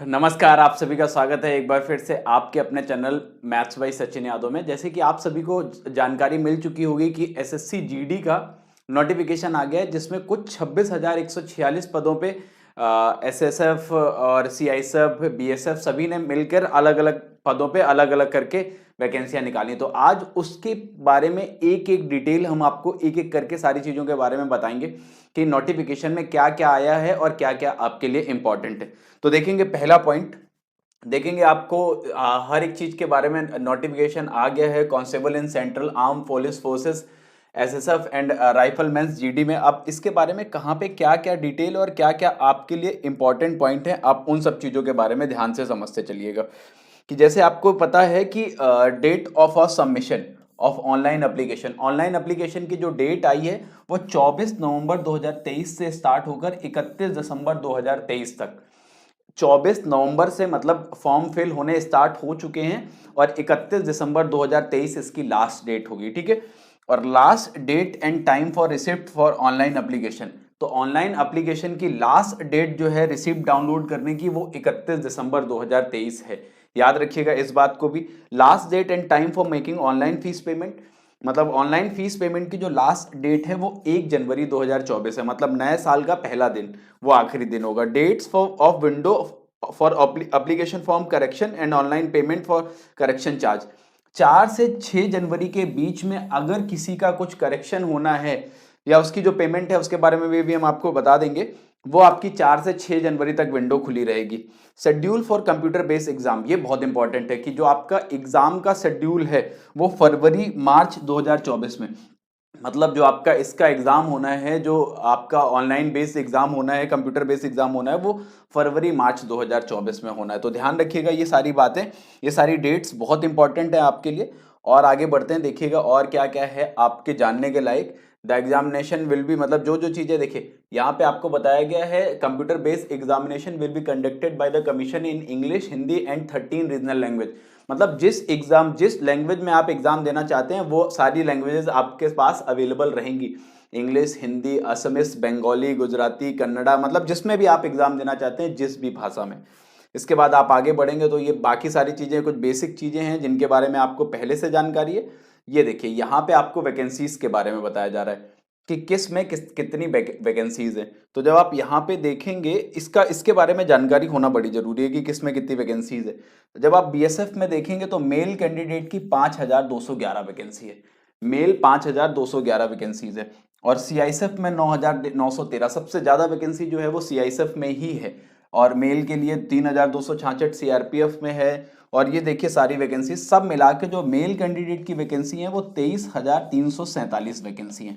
नमस्कार, आप सभी का स्वागत है एक बार फिर से आपके अपने channel maths by Sachin Yadav में। जैसे कि आप सभी को जानकारी मिल चुकी होगी कि एसएससी जीडी का नोटिफिकेशन आ गया है, जिसमें कुछ 26,146 पदों पे एसएसएफ और सीआईएसएफ, बीएसएफ सभी ने मिलकर अलग अलग पदों पे अलग अलग करके वैकेंसियां निकाली। तो आज उसके बारे में एक एक डिटेल हम आपको एक एक करके सारी चीज़ों के बारे में बताएंगे कि नोटिफिकेशन में क्या क्या आया है और क्या क्या आपके लिए इंपॉर्टेंट है। तो देखेंगे पहला पॉइंट, देखेंगे आपको हर एक चीज के बारे में नोटिफिकेशन आ गया है। Constable in central arm police forces, SSF and rifleman GD में। अब इसके बारे में कहाँ पे क्या क्या डिटेल और क्या क्या आपके लिए इंपॉर्टेंट पॉइंट है, आप उन सब चीजों के बारे में ध्यान से समझते चलिएगा। कि जैसे आपको पता है कि date of a submission of online application की जो डेट आई है वो 24 नवंबर 2023 से स्टार्ट होकर 31 दिसंबर 2023 तक। 24 नवंबर से मतलब फॉर्म फिल होने स्टार्ट हो चुके हैं और 31 दिसंबर 2023 इसकी लास्ट डेट होगी, ठीक है। और last date and time for receipt for online application, तो ऑनलाइन एप्लीकेशन की लास्ट डेट जो है रिसिप्ट डाउनलोड करने की वो 31 दिसंबर 2023 है। याद रखिएगा इस बात को भी। Last date and time for making online fee payment, मतलब ऑनलाइन फीस पेमेंट की जो लास्ट डेट है वो 1 जनवरी 2024 है, मतलब नए साल का पहला दिन वो आखिरी दिन होगा। Dates for of window for application form correction and online payment for correction charge, 4 से 6 जनवरी के बीच में अगर किसी का कुछ करेक्शन होना है या उसकी जो पेमेंट है उसके बारे में भी हम आपको बता देंगे। वो आपकी 4 से 6 जनवरी तक विंडो खुली रहेगी। Schedule for computer based exam, ये बहुत इंपॉर्टेंट है कि जो आपका एग्जाम का शेड्यूल है वो फरवरी मार्च 2024 में, मतलब जो आपका इसका एग्जाम होना है, जो आपका ऑनलाइन बेस्ड एग्जाम होना है, कंप्यूटर बेस्ड एग्जाम होना है, वो फरवरी मार्च 2024 में होना है। तो ध्यान रखिएगा ये सारी बातें, ये सारी डेट्स बहुत इंपॉर्टेंट है आपके लिए। और आगे बढ़ते हैं, देखिएगा और क्या क्या है आपके जानने के लायक। द एग्जामिनेशन विल बी, मतलब जो जो चीजें देखिए यहाँ पे आपको बताया गया है, computer based examination will be conducted by the commission in English, Hindi and 13 regional language. मतलब जिस लैंग्वेज में आप एग्जाम देना चाहते हैं वो सारी लैंग्वेजेस आपके पास अवेलेबल रहेंगी। इंग्लिश, हिंदी, असमिस, बंगाली, गुजराती, कन्नड़ा, मतलब जिसमें भी आप एग्जाम देना चाहते हैं जिस भी भाषा में। इसके बाद आप आगे बढ़ेंगे तो ये बाकी सारी चीजें कुछ बेसिक चीजें हैं जिनके बारे में आपको पहले से जानकारी है। ये देखिए यहाँ पे आपको वैकेंसीज के बारे में बताया जा रहा है कि किस में कितनी वैकेंसीज है। तो जब आप यहाँ पे देखेंगे इसके बारे में जानकारी होना बड़ी जरूरी है कि किस में कितनी वैकेंसीज है। जब आप बीएसएफ में देखेंगे तो मेल कैंडिडेट की 5,211 वैकेंसी है, मेल 5,211 वैकेंसीज है। और सीआईएसएफ में 9,913, सबसे ज्यादा वैकेंसी जो है वो सीआईएसएफ में ही है। और मेल के लिए 3,266 सीआरपीएफ में है। और ये देखिए सारी वैकेंसी सब मिला के जो मेल कैंडिडेट की वैकेंसी है वो 23,347 वैकेंसी है।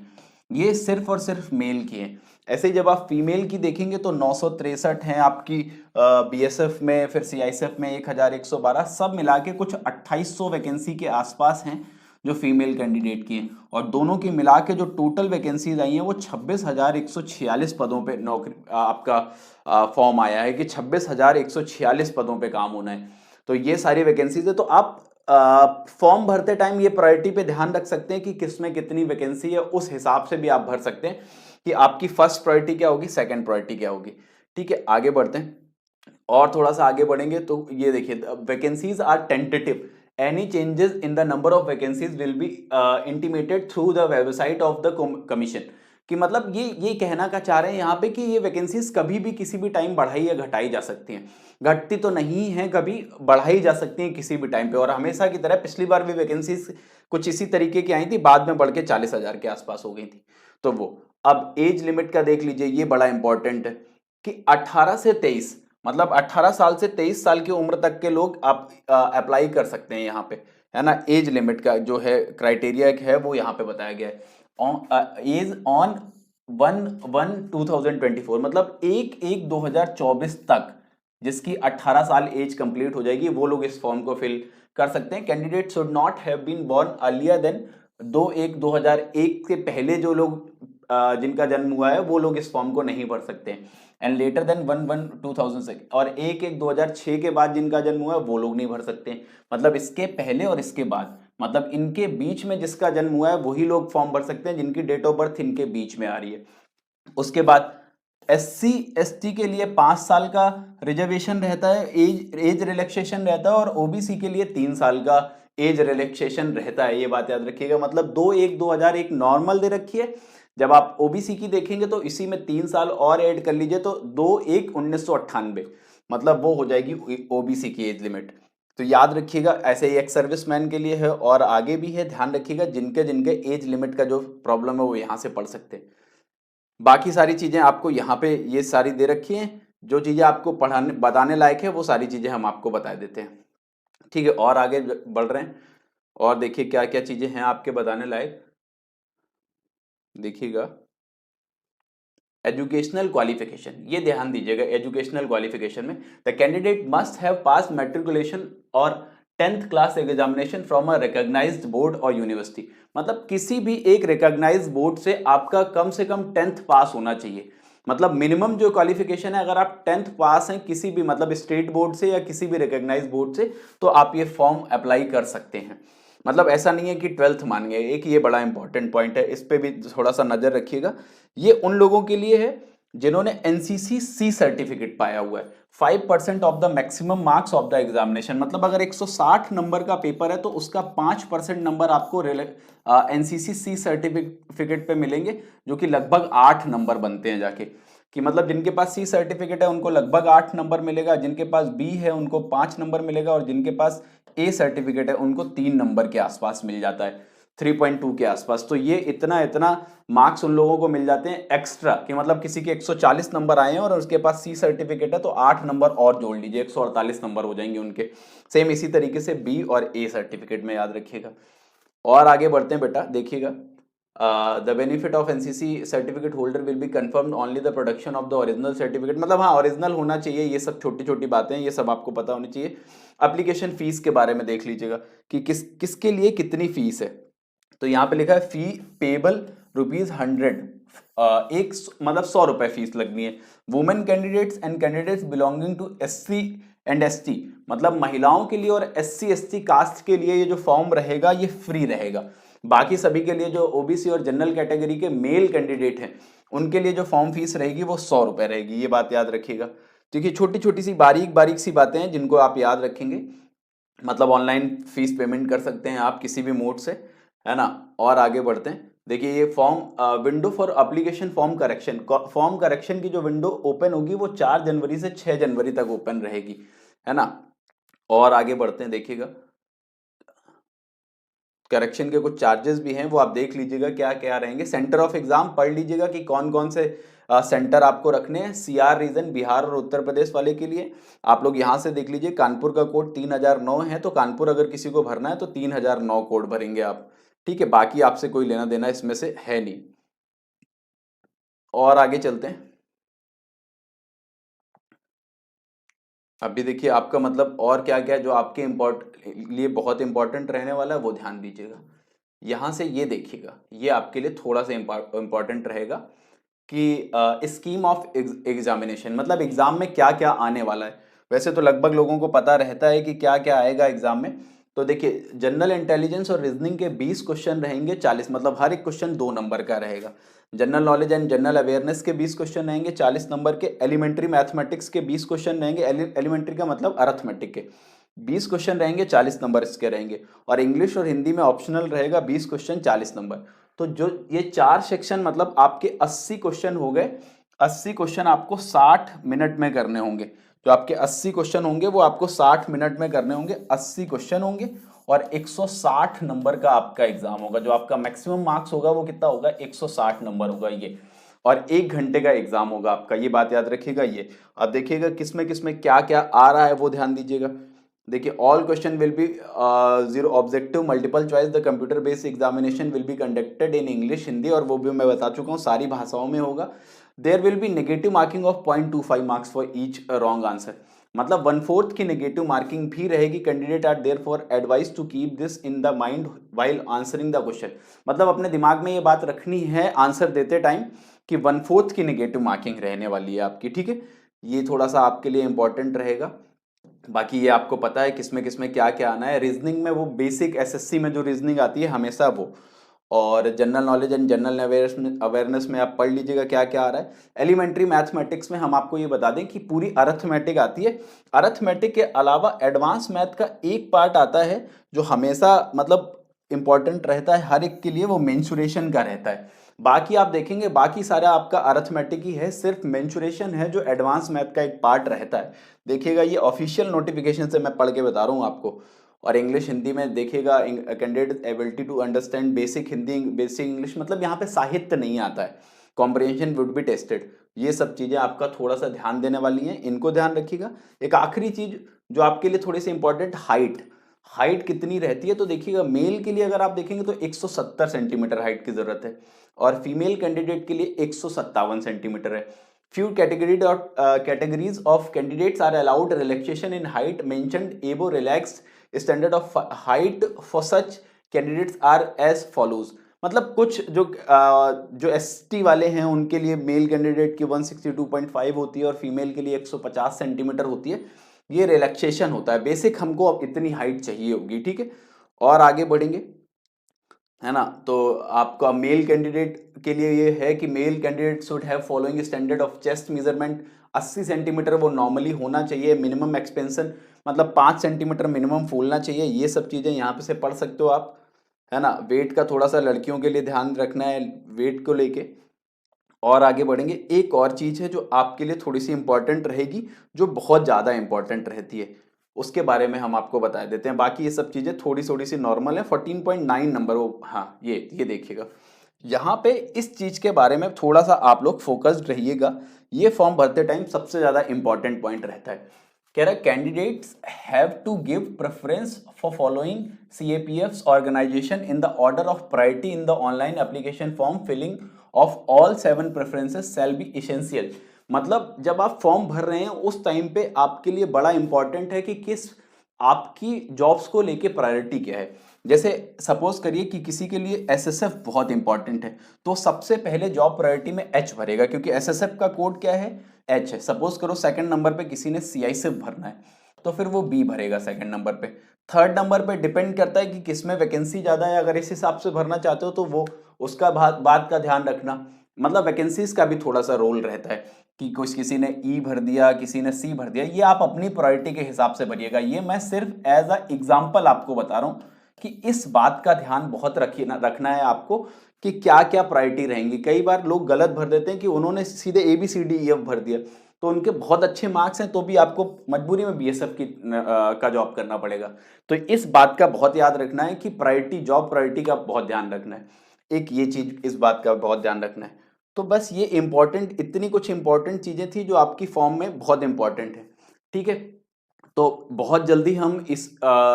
ये सिर्फ और सिर्फ मेल की है। ऐसे ही जब आप फीमेल की देखेंगे तो 963 है आपकी बीएसएफ में, फिर सीआईएसएफ में 1,112, सब मिला के कुछ 2,800 वैकेंसी के आसपास हैं जो फीमेल कैंडिडेट की हैं। और दोनों की मिला के जो टोटल वैकेंसीज आई हैं वो 26,146 पदों पे नौकरी आपका फॉर्म आया है कि 26,146 पदों पे काम होना है। तो ये सारी वैकेंसीज है। तो आप फॉर्म भरते टाइम ये प्रायोरिटी पे ध्यान रख सकते हैं कि किसमें कितनी वैकेंसी है, उस हिसाब से भी आप भर सकते हैं कि आपकी फर्स्ट प्रायोरिटी क्या होगी, सेकंड प्रायोरिटी क्या होगी। ठीक है, आगे बढ़ते हैं और थोड़ा सा आगे बढ़ेंगे तो ये देखिए vacancies are tentative, any changes in the number of vacancies will be intimated through the website of the commission. कि मतलब ये कहना का चाह रहे हैं यहाँ पे कि ये वैकेंसीज कभी भी किसी भी टाइम बढ़ाई या घटाई जा सकती हैं, घटती तो नहीं है, कभी बढ़ाई जा सकती हैं किसी भी टाइम पे। और हमेशा की तरह पिछली बार भी वैकेंसीज कुछ इसी तरीके की आई थी, बाद में बढ़ के 40,000 के आसपास हो गई थी। तो वो अब एज लिमिट का देख लीजिए, ये बड़ा इंपॉर्टेंट है कि 18 से 23, मतलब 18 साल से 23 साल की उम्र तक के लोग आप अप्लाई कर सकते हैं यहाँ पे, है ना। एज लिमिट का जो है क्राइटेरिया है वो यहाँ पे बताया गया है। एज ऑन 1/1/2024, मतलब 1/1/2024 तक जिसकी 18 साल एज कंप्लीट हो जाएगी वो लोग इस फॉर्म को फिल कर सकते हैं। Candidate should not have been born earlier than 2/1/2001 के पहले जो लोग जिनका जन्म हुआ है वो लोग इस फॉर्म को नहीं भर सकते हैं। एंड लेटर देन 1/1/2006, और 1/1/2006 के बाद जिनका जन्म हुआ है वो लोग नहीं भर सकते हैं। मतलब इसके पहले और इसके बाद, मतलब इनके बीच में जिसका जन्म हुआ है वही लोग फॉर्म भर सकते हैं जिनकी डेट ऑफ बर्थ इनके बीच में आ रही है। उसके बाद SC ST के लिए 5 साल का रिजर्वेशन रहता है, एज रिलैक्सेशन रहता है, और ओबीसी के लिए 3 साल का एज रिलैक्सेशन रहता है। ये बात याद रखिएगा, मतलब 2/1/2001 नॉर्मल दे रखी है। जब आप ओबीसी की देखेंगे तो इसी में 3 साल और ऐड कर लीजिए तो 2/1/1998, मतलब वो हो जाएगी ओबीसी की एज लिमिट। तो याद रखिएगा, ऐसे ही एक सर्विसमैन के लिए है और आगे भी है, ध्यान रखिएगा जिनके जिनके एज लिमिट का जो प्रॉब्लम है वो यहाँ से पढ़ सकते हैं। बाकी सारी चीजें आपको यहाँ पे ये सारी दे रखी हैं, जो चीजें आपको पढ़ाने बताने लायक है वो सारी चीजें हम आपको बता देते हैं। ठीक है, और आगे बढ़ रहे हैं और देखिए क्या क्या चीजें हैं आपके बताने लायक। देखिएगा, एजुकेशनल क्वालिफिकेशन, ये ध्यान दीजिएगा। एजुकेशनल क्वालिफिकेशन में the candidate must have pass matriculation और 10th class examination from a recognised board और यूनिवर्सिटी, मतलब किसी भी एक रिकॉग्नाइज्ड बोर्ड से आपका कम से कम 10th पास होना चाहिए। मतलब मिनिमम जो क्वालिफिकेशन है, अगर आप 10th पास हैं किसी भी मतलब स्टेट बोर्ड से या किसी भी रिकॉग्नाइज्ड बोर्ड से, तो आप ये फॉर्म अप्लाई कर सकते हैं। मतलब ऐसा नहीं है कि 12th मान गए, एक ये बड़ा इंपॉर्टेंट पॉइंट है, इस पे भी थोड़ा सा नजर रखिएगा। ये उन लोगों के लिए है जिन्होंने एनसीसी सी सर्टिफिकेट पाया हुआ है। 5% of the maximum marks of the examination, मतलब अगर 160 नंबर का पेपर है तो उसका 5% नंबर आपको एनसीसी सी सर्टिफिकेट पे मिलेंगे, जो कि लगभग 8 नंबर बनते हैं जाके। कि मतलब जिनके पास सी सर्टिफिकेट है उनको लगभग 8 नंबर मिलेगा, जिनके पास बी है उनको 5 नंबर मिलेगा, और जिनके पास ए सर्टिफिकेट है उनको 3 नंबर के आसपास मिल जाता है, 3.2 के आसपास। तो ये इतना इतना मार्क्स उन लोगों को मिल जाते हैं एक्स्ट्रा, कि मतलब किसी के 140 नंबर आए हैं और उसके पास सी सर्टिफिकेट है तो 8 नंबर और जोड़ लीजिए, 148 नंबर हो जाएंगे उनके। सेम इसी तरीके से बी और ए सर्टिफिकेट में याद रखिएगा। और आगे बढ़ते हैं बेटा, देखिएगा, the benefit of NCC certificate holder will be confirmed only the production of the original certificate, मतलब हाँ ओरिजिनल होना चाहिए, ये सब छोटी छोटी बातें हैं, ये सब आपको पता होनी चाहिए। एप्लीकेशन फीस के बारे में देख लीजिएगा कि किसके लिए कितनी फीस है। तो यहाँ पे लिखा है फी पेबल ₹100, एक मतलब 100 रुपए फीस लगनी है। Women candidates and candidates belonging to SC and ST, मतलब महिलाओं के लिए और SC ST कास्ट के लिए ये जो फॉर्म रहेगा ये फ्री रहेगा। बाकी सभी के लिए जो ओबीसी और जनरल कैटेगरी के मेल कैंडिडेट हैं उनके लिए जो फॉर्म फीस रहेगी वो 100 रुपए रहेगी, ये बात याद रखिएगा। देखिए छोटी छोटी सी बारीक बारीक सी बातें हैं जिनको आप याद रखेंगे, मतलब ऑनलाइन फीस पेमेंट कर सकते हैं आप किसी भी मोड से, है ना। और आगे बढ़ते हैं, देखिए ये form window for application form correction, form correction की जो विंडो ओपन होगी वो 4 जनवरी से 6 जनवरी तक ओपन रहेगी, है ना। और आगे बढ़ते हैं, देखिएगा करेक्शन के कुछ चार्जेस भी हैं वो आप देख लीजिएगा क्या क्या रहेंगे। सेंटर ऑफ एग्जाम पढ़ लीजिएगा कि कौन कौन से सेंटर आपको रखने हैं। CR रीजन बिहार और उत्तर प्रदेश वाले के लिए आप लोग यहाँ से देख लीजिए, कानपुर का कोड 3009 है, तो कानपुर अगर किसी को भरना है तो 3009 कोड भरेंगे आप, ठीक है। बाकी आपसे कोई लेना देना इसमें से है नहीं। और आगे चलते हैं, अभी देखिए आपका मतलब और क्या क्या जो आपके लिए बहुत इंपॉर्टेंट रहने वाला है वो ध्यान दीजिएगा। यहां से ये देखिएगा, ये आपके लिए थोड़ा सा इंपॉर्टेंट रहेगा कि स्कीम ऑफ एग्जामिनेशन, मतलब एग्जाम में क्या क्या आने वाला है। वैसे तो लगभग लोगों को पता रहता है कि क्या क्या आएगा एग्जाम में। तो देखिए जनरल इंटेलिजेंस और रीजनिंग के 20 क्वेश्चन रहेंगे, 40 मतलब हर एक क्वेश्चन 2 नंबर का रहेगा। General knowledge and general awareness के 20 क्वेश्चन रहेंगे 40 नंबर के। एलिमेंट्री मैथमेटिक्स के 20 क्वेश्चन रहेंगे, एलिमेंट्री का मतलब अर्थमेटिक के 20 क्वेश्चन रहेंगे, 40 नंबर इसके रहेंगे। और इंग्लिश और हिंदी में ऑप्शनल रहेगा 20 क्वेश्चन 40 नंबर। तो जो ये 4 सेक्शन मतलब आपके 80 क्वेश्चन हो गए। 80 क्वेश्चन आपको 60 मिनट में करने होंगे। जो आपके 80 क्वेश्चन होंगे वो आपको 60 मिनट में करने होंगे। 80 क्वेश्चन होंगे और 160 नंबर का आपका एग्जाम होगा। जो आपका मैक्सिमम मार्क्स होगा वो कितना होगा, 160 नंबर होगा ये। और 1 घंटे का एग्जाम होगा आपका, ये बात याद रखिएगा। ये अब देखिएगा किसमें क्या क्या आ रहा है वो ध्यान दीजिएगा। देखिए all question will be 0 objective multiple choice, the computer based examination will be conducted in English Hindi, और वो भी मैं बता चुका हूँ सारी भाषाओं में होगा। There will be negative marking of 0.25 marks for each wrong answer, मतलब 1/4 की नेगेटिव मार्किंग भी रहेगी। Candidate are therefore advice to keep this in the mind while answering the question, मतलब अपने दिमाग में ये बात रखनी है आंसर देते टाइम कि 1/4 की नेगेटिव मार्किंग रहने वाली है आपकी, ठीक है। ये थोड़ा सा आपके लिए इंपॉर्टेंट रहेगा। बाकी ये आपको पता है किसमें क्या क्या आना है। रीजनिंग में वो बेसिक SSC में जो रीजनिंग आती है हमेशा वो, और general knowledge and general awareness में आप पढ़ लीजिएगा क्या क्या आ रहा है। एलिमेंट्री मैथमेटिक्स में हम आपको ये बता दें कि पूरी अरिथमेटिक आती है। अरिथमेटिक के अलावा एडवांस मैथ का एक पार्ट आता है जो हमेशा मतलब इंपॉर्टेंट रहता है हर एक के लिए, वो मेंसुरेशन का रहता है। बाकी आप देखेंगे बाकी सारा आपका अरिथमेटिक ही है, सिर्फ मेंसुरेशन है जो एडवांस मैथ का एक पार्ट रहता है। देखिएगा ये ऑफिशियल नोटिफिकेशन से मैं पढ़ के बता रहा हूँ आपको। और इंग्लिश हिंदी में देखिएगा candidate ability to understand basic Hindi basic English, मतलब यहाँ पे साहित्य नहीं आता है। कॉम्प्रिहेंशन वुड बी टेस्टेड, ये सब चीजें आपका थोड़ा सा ध्यान देने वाली हैं, इनको ध्यान रखिएगा। एक आखिरी चीज जो आपके लिए थोड़ी सी इंपॉर्टेंट, हाइट कितनी रहती है। तो देखिएगा मेल के लिए अगर आप देखेंगे तो 170 सेंटीमीटर हाइट की जरूरत है और फीमेल कैंडिडेट के लिए 157 सेंटीमीटर है। Few categories of candidates are allowed relaxation in height mentioned above. Relaxed standard of height for such candidates are as follows। मतलब कुछ जो ST वाले हैं उनके लिए मेल कैंडिडेट की 162.5 होती है और फीमेल के लिए 150 सेंटीमीटर होती है। ये रिलैक्सेशन होता है, बेसिक हमको अब इतनी हाइट चाहिए होगी, ठीक है। और आगे बढ़ेंगे, है ना। तो आपका मेल कैंडिडेट के लिए ये है कि male candidate should have following standard of chest measurement 80 centimetre वो नॉर्मली होना चाहिए। मिनिमम एक्सपेंशन मतलब 5 सेंटीमीटर मिनिमम फूलना चाहिए। ये सब चीज़ें यहाँ पे से पढ़ सकते हो आप, है ना। वेट का थोड़ा सा लड़कियों के लिए ध्यान रखना है वेट को लेके। और आगे बढ़ेंगे, एक और चीज़ है जो आपके लिए थोड़ी सी इंपॉर्टेंट रहेगी, जो बहुत ज़्यादा इंपॉर्टेंट रहती है, उसके बारे में हम आपको बता देते हैं। बाकी ये सब चीज़ें थोड़ी सी नॉर्मल है। 14.9 नंबर वो, हाँ ये देखिएगा यहाँ पे इस चीज़ के बारे में थोड़ा सा आप लोग फोकस्ड रहिएगा। ये फॉर्म भरते टाइम सबसे ज़्यादा इंपॉर्टेंट पॉइंट रहता है। कह रहा है candidates have to give preference for following CAPFs organisation in the order of priority in the online application form filling of all 7 preferences shall be essential. मतलब जब आप फॉर्म भर रहे हैं उस टाइम पे आपके लिए बड़ा इंपॉर्टेंट है कि किस आपकी जॉब्स को लेके प्रायोरिटी क्या है। जैसे सपोज करिए कि किसी के लिए SSF बहुत इंपॉर्टेंट है, तो सबसे पहले जॉब प्रायोरिटी में H भरेगा, क्योंकि SSF का कोड क्या है, H है। सपोज करो सेकंड नंबर पे किसी ने CISF भरना है, तो फिर वो B भरेगा सेकंड नंबर पे। थर्ड नंबर पे डिपेंड करता है कि किसमें वैकेंसी ज़्यादा है, अगर इस हिसाब से भरना चाहते हो तो वो उसका बात का ध्यान रखना। मतलब वैकेंसीज का भी थोड़ा सा रोल रहता है कि कुछ किसी ने E भर दिया, किसी ने C भर दिया, ये आप अपनी प्रायोरिटी के हिसाब से भरिएगा। ये मैं सिर्फ एज अ एग्जाम्पल आपको बता रहा हूँ कि इस बात का ध्यान बहुत रखना है आपको कि क्या क्या प्रायोरिटी रहेंगी। कई बार लोग गलत भर देते हैं कि उन्होंने सीधे ABCDEF भर दिया, तो उनके बहुत अच्छे मार्क्स हैं तो भी आपको मजबूरी में BSF का जॉब करना पड़ेगा। तो इस बात का बहुत याद रखना है कि प्रायोरिटी, जॉब प्रायोरिटी का बहुत ध्यान रखना है। एक ये चीज इस बात का बहुत ध्यान रखना है। तो बस ये इंपॉर्टेंट, इतनी कुछ इंपॉर्टेंट चीजें थी जो आपकी फॉर्म में बहुत इंपॉर्टेंट है, ठीक है। तो बहुत जल्दी हम इस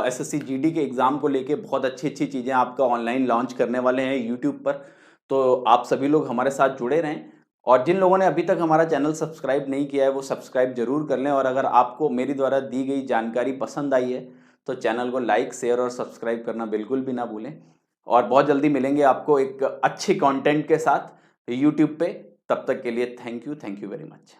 SSC GD के एग्जाम को लेके बहुत अच्छी चीजें आपका ऑनलाइन लॉन्च करने वाले हैं यूट्यूब पर। तो आप सभी लोग हमारे साथ जुड़े रहें, और जिन लोगों ने अभी तक हमारा चैनल सब्सक्राइब नहीं किया है वो सब्सक्राइब जरूर कर लें। और अगर आपको मेरी द्वारा दी गई जानकारी पसंद आई है तो चैनल को लाइक, शेयर और सब्सक्राइब करना बिल्कुल भी ना भूलें। और बहुत जल्दी मिलेंगे आपको एक अच्छे कंटेंट के साथ यूट्यूब पे। तब तक के लिए थैंक यू वेरी मच।